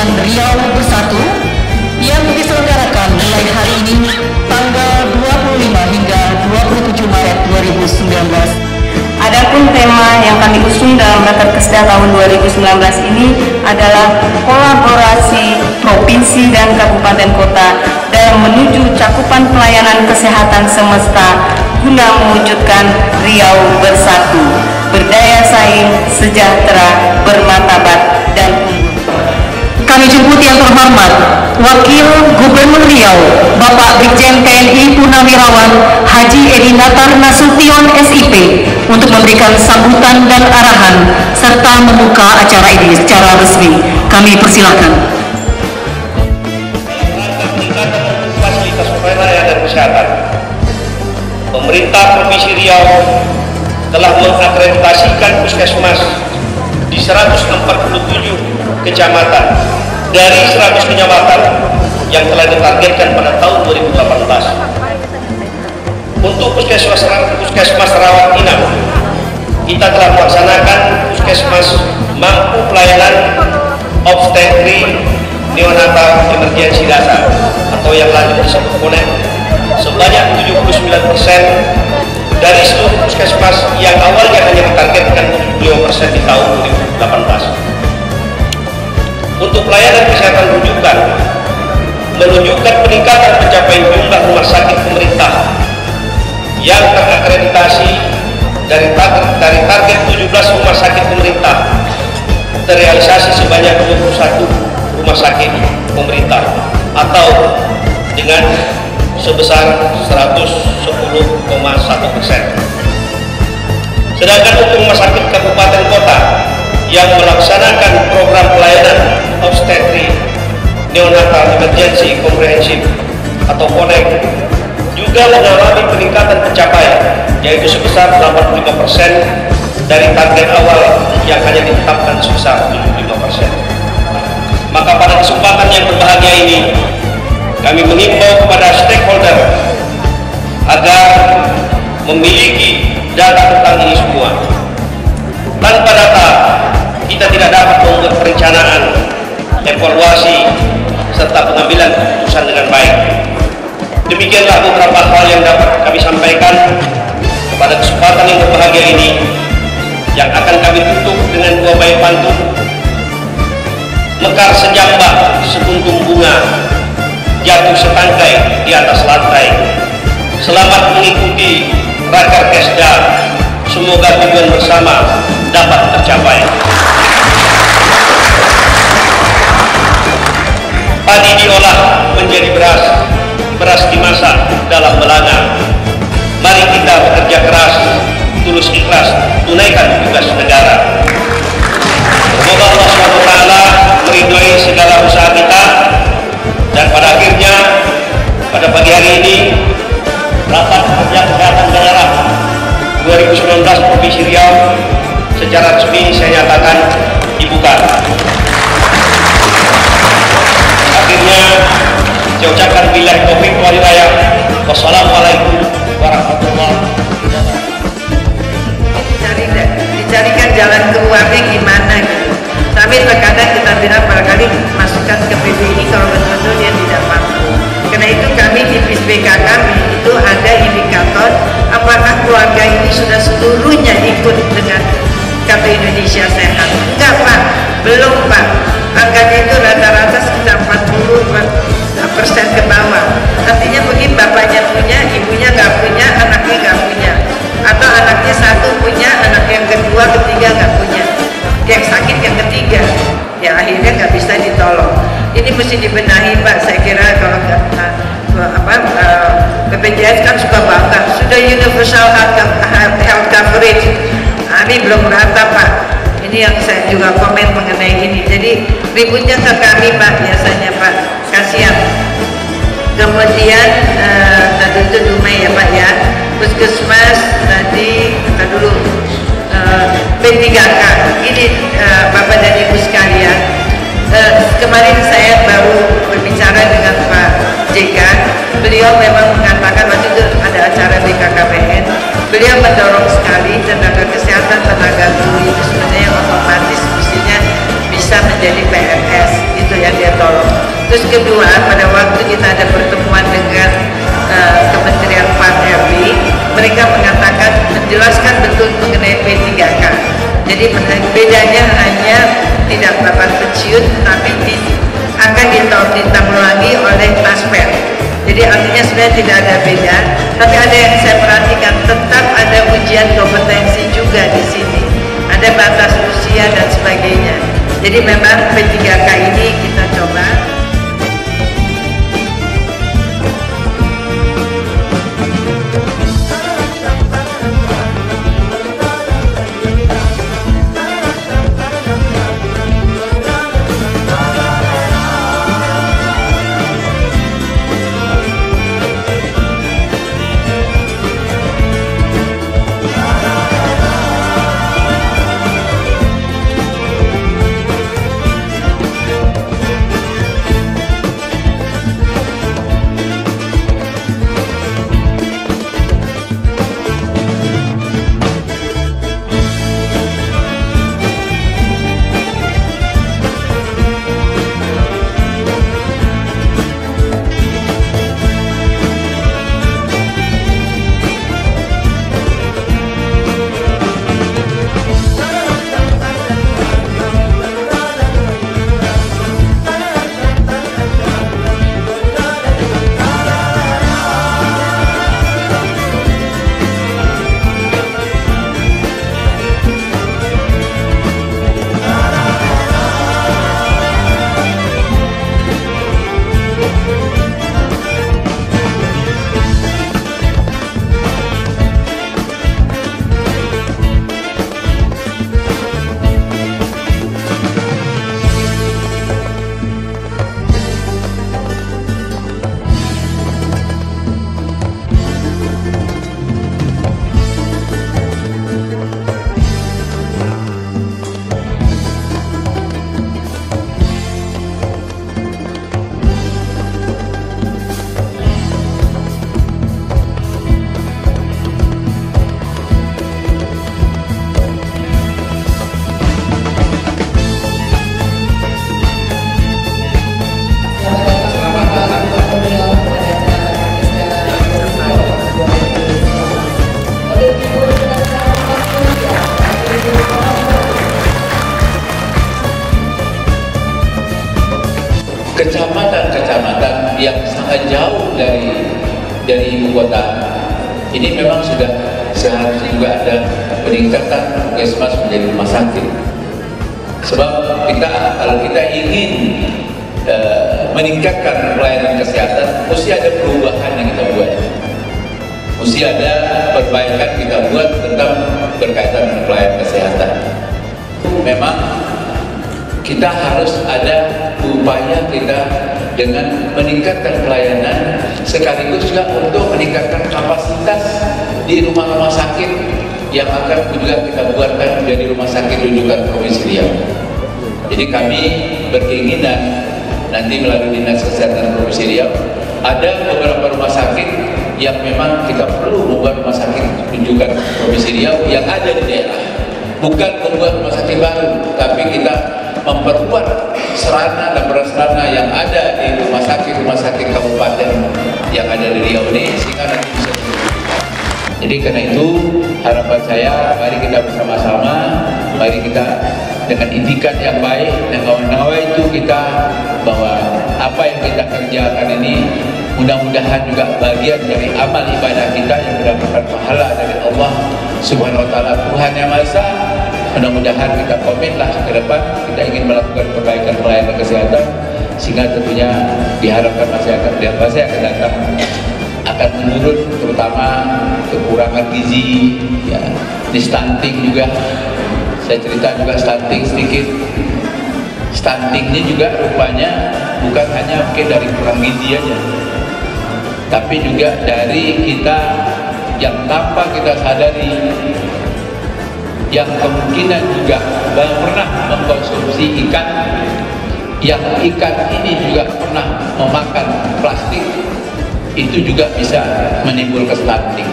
Gabungan Riau Bersatu yang diselenggarakan mulai hari ini tanggal 25 hingga 27 Maret 2019. Adapun tema yang kami usung dalam Rakerkesda tahun 2019 ini adalah kolaborasi provinsi dan kabupaten kota dalam menuju cakupan pelayanan kesehatan semesta guna mewujudkan Riau Bersatu, berdaya saing, sejahtera, bermartabat, dan unggul. Kami jemput yang terhormat Wakil Gubernur Riau, Bapak Brigjen TNI Purnawirawan Haji Edi Natar Nasution SIP, untuk memberikan sambutan dan arahan serta membuka acara ini secara resmi. Kami persilakan. Fasilitas pelayanan dan kesehatan, pemerintah Provinsi Riau telah mengakreditasikan puskesmas di 147 kecamatan dari 100 kecamatan yang telah ditargetkan pada tahun 2018. Untuk puskesmas rawat inap, kita telah melaksanakan puskesmas mampu pelayanan obstetri neonatal emergensi dasar atau yang lanjut disebut KONEM sebanyak 79% dari seluruh puskesmas yang awalnya hanya ditargetkan 75% di tahun 2018. Untuk pelayanan kesehatan rujukan menunjukkan peningkatan pencapaian jumlah rumah sakit pemerintah yang terakreditasi dari target 17 rumah sakit pemerintah terrealisasi sebanyak 21 rumah sakit pemerintah atau dengan sebesar 110,1%. Sedangkan untuk rumah sakit kabupaten kota yang melaksanakan program pelayanan obstetri neonatal emergency komprehensif atau KONEM juga mengalami peningkatan pencapaian, yaitu sebesar 85% dari target awal yang hanya ditetapkan sebesar 75%. Maka pada kesempatan yang berbahagia ini, kami mengimbau kepada stakeholder agar memiliki data tentang ini semua. Tanpa data, kita tidak dapat membuat perencanaan, evaluasi, serta pengambilan keputusan dengan baik. Demikianlah beberapa hal yang dapat kami sampaikan pada kesempatan yang berbahagia ini, yang akan kami tutup dengan dua bait pantun. Mekar sejambak sekuntum bunga, jatuh setangkai di atas lantai. Selamat mengikuti Rakerkesda, semoga tujuan bersama dapat tercapai. Padi diolah menjadi beras, beras dimasak dalam belanga. Mari kita bekerja keras, tulus ikhlas, tunaikan tugas negara. Semoga Allah SWT meridhoi segala usaha kita, dan pada akhirnya pada pagi hari ini rapat kerja kesehatan daerah 2019 Provinsi Riau secara resmi saya nyatakan dibuka. Akhirnya saya ucapkan billahi taufiq wal hidayah. Wassalamualaikum warahmatullahi wabarakatuh. Dicarikan jalan keluarnya gimana gitu. Tapi terkadang kita bilang barangkali masukkan ke PBI kalau betul-betul dia tidak mampu. Karena itu kami di PISBK kami itu ada indikator apakah keluarga ini sudah seluruhnya ikut dengan Kartu Indonesia Sehat. Enggak Pak, belum Pak. Angkanya itu rata-rata sekitar 40% ke bawah. Artinya mungkin bapaknya punya, ibunya nggak punya, anaknya nggak punya. Atau anaknya satu punya, anak yang kedua, ketiga nggak punya. Yang sakit yang ketiga, ya akhirnya nggak bisa ditolong. Ini mesti dibenahi Pak. Saya kira kalau BPJS kan suka bangga sudah universal health coverage. Ini belum rata Pak. Ini yang saya juga komen mengenai ini. Jadi ributnya ke kami Pak biasanya Pak. Kasihan. Kemudian tadi itu Dumai ya Pak ya. Puskesmas tadi kita dulu P3K. Ini Bapak dan Ibu sekalian. Kemarin saya baru berbicara dengan Pak JK. Beliau memang mengatakan waktu itu ada acara BKKBN. Beliau mendorong sekali tenaga kesehatan, tenaga guru itu sebenarnya otomatis mestinya bisa bisa menjadi PNS, itu yang dia tolong. Terus kedua, pada waktu kita ada pertemuan dengan Kementerian PAN RB, mereka mengatakan, menjelaskan betul mengenai P3K. Jadi bedanya hanya tidak dapat pensiun, tapi akan ditanggulangi oleh Tasper. Jadi artinya sebenarnya tidak ada beda, tapi ada yang saya perhatikan, tetap ada ujian kompetensi juga di sini, ada batas usia dan sebagainya. Jadi memang P3K ini kita coba. Kecamatan-kecamatan yang sangat jauh dari ibu kota ini memang sudah seharusnya juga ada peningkatan puskesmas menjadi rumah sakit. Sebab kalau kita ingin meningkatkan pelayanan kesehatan, mesti ada perubahan yang kita buat, mesti ada perbaikan kita buat tentang berkaitan dengan pelayanan kesehatan. Memang kita harus ada upaya kita dengan meningkatkan pelayanan, sekaligus juga untuk meningkatkan kapasitas di rumah-rumah sakit yang akan juga kita buatkan menjadi rumah sakit rujukan Provinsi Riau. Jadi kami berkeinginan nanti melalui Dinas Kesehatan Provinsi Riau ada beberapa rumah sakit yang memang kita perlu membuat rumah sakit rujukan Provinsi Riau yang ada di daerah, bukan membuat rumah sakit baru, tapi kita memperkuat sarana dan prasarana yang ada di rumah sakit kabupaten yang ada di Riau ini, sehingga nanti bisa jadi karena itu harapan saya, mari kita bersama-sama, mari kita dengan indikat yang baik dan kawan-kawan itu kita bahwa apa yang kita kerjakan ini mudah-mudahan juga bagian dari amal ibadah kita yang mendapatkan pahala dari Allah Subhanahu wa taala, Tuhan yang Maha Esa. Mudah-mudahan kita komitlah ke depan kita ingin melakukan perbaikan pelayanan kesehatan, sehingga tentunya diharapkan masyarakat yang pasti akan datang akan menurun, terutama kekurangan gizi, ya, di stunting juga. Saya cerita juga stunting sedikit. Stuntingnya juga rupanya bukan hanya mungkin dari kurang gizi aja, tapi juga dari kita yang tanpa kita sadari, yang kemungkinan juga pernah mengkonsumsi ikan, yang ikan ini juga pernah memakan plastik, itu juga bisa menimbulkan stunting.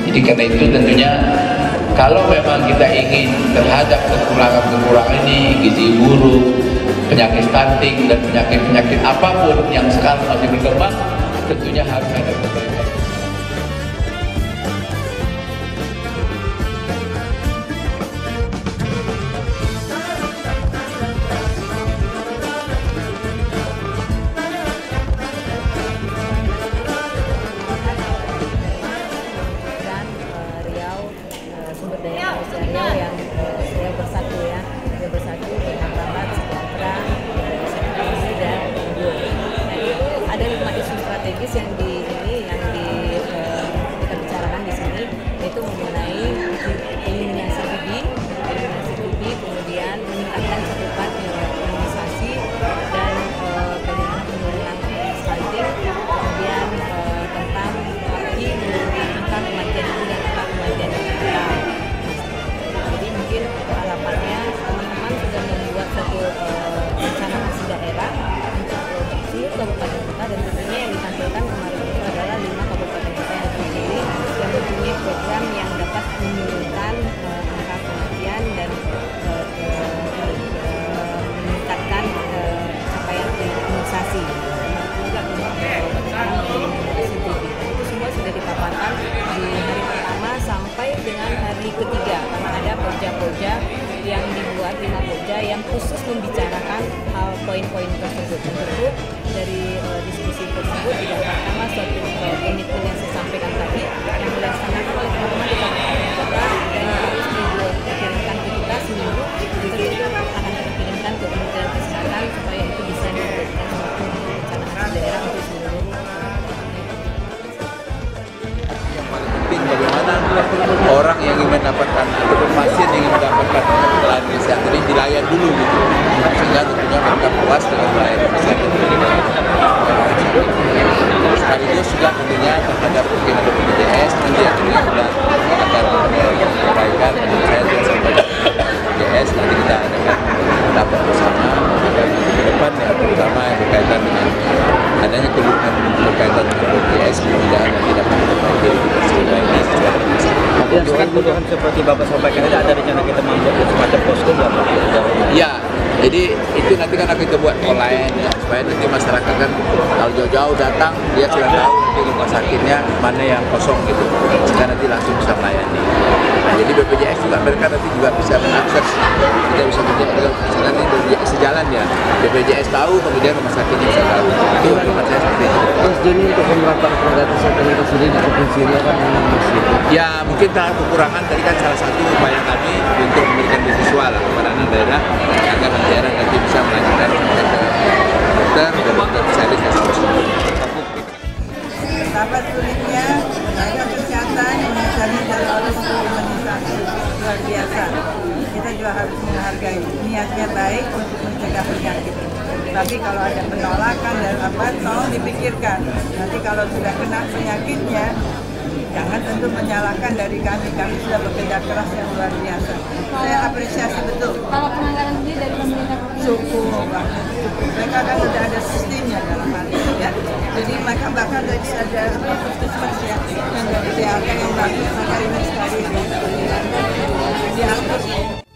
Jadi karena itu tentunya Kalau memang kita ingin terhadap kekurangan-kekurangan ini, gizi buruk, penyakit stunting, dan penyakit-penyakit apapun yang sekarang masih berkembang, tentunya harus ada perbaikan. Sumber daya manusia Riau yang Riau bersatu ya, Riau bersatu dengan ramah, sejahtera, inklusi dan unggul. Nah itu ada 5 isu strategis yang kita bicarakan di sini, yaitu mengenai eliminasi TB, kemudian meningkatkan cakupan imunisasi dan bagaimana penurunan stunting, kemudian tentang angka kematian ibu dan angka kematian neonatal. Jadi mungkin harapannya teman-teman sudah membuat satu rencana aksi daerah untuk seluruh kabupaten kota, dan tentunya yang ditampilkan kemarin itu adalah 5 kabupaten kota yang terpilih yang mempunyai program yang dapat menurunkan angka kematian dan meningkatkan capaian imunisasi. Itu semua sudah dipaparkan di hari pertama sampai dengan hari ketiga, karena ada poja-poja yang dibuat, 5 poja yang khusus membicarakan hal poin-poin tersebut. Tentu dari diskusi tersebut didapatkanlah suatu komitmen yang saya sampaikan tadi yang dilaksanakan oleh teman-teman di kabupaten kota dan harus dikirimkan ke kita seminggu, itu akan dikirimkan ke Kementerian Kesehatan supaya itu bisa diberikan suatu rencana aksi daerah untuk seluruh. Bagaimana orang yang ingin mendapatkan ataupun pasien yang ingin mendapatkan pelayanan kesehatan ini dilayan dulu gitu, sehingga tentunya mereka puas dengan pelayanan kesehatan ini. Sekaligus juga tentunya terhadap mungkin ada BPJS nanti akhirnya sudah akan perbaikan. Saya juga sampaikan BPJS nanti kita adakan dapat bersama ke depan ya, terutama yang berkaitan dengan adanya keluhan berkaitan dengan BPJS, mudah-mudahan nanti dapat diperbaiki sebaik-baiknya secara bersama. Yang kebutuhan seperti Bapak sampaikan tadi, ada rencana kita membuat semacam posko nggak Pak? Ya, jadi itu nanti kan kita buat online ya, supaya nanti masyarakat kan kalau jauh-jauh datang dia sudah tahu nanti rumah sakitnya mana yang kosong gitu, sehingga nanti langsung bisa melayani. Nah, jadi BPJS juga mereka nanti juga bisa mengakses, kita bisa melihat misalnya ini BPJS sejalan ya, BPJS tahu kemudian rumah sakitnya bisa tahu. Itu harapan saya seperti itu. Mas Joni, untuk penerapan program kesehatan itu sendiri di provinsi ini kan memang masih. Ya mungkin kekurangan tadi kan salah satu upaya kami untuk memberikan beasiswa lah kepada anak daerah agar daerah nanti bisa melanjutkan sampai ke dokter spesialis dan seterusnya. Betapa sulitnya tenaga kesehatan mencari jalur imunisasi luar biasa. Kita juga harus menghargai niatnya baik untuk mencegah penyakit. Tapi kalau ada penolakan dan apa, tolong dipikirkan. Nanti kalau sudah kena penyakitnya, jangan tentu menyalahkan dari kami. Kami sudah bekerja keras yang luar biasa. Saya apresiasi betul. Kalau penganggaran sendiri dari pemerintah provinsi? Cukup. Mereka kan sudah ada sistemnya dalam hal ini ya. Jadi mereka bahkan tadi ada puskesmas ya, yang dari DLK yang bagus, maka ini sekali diangkut.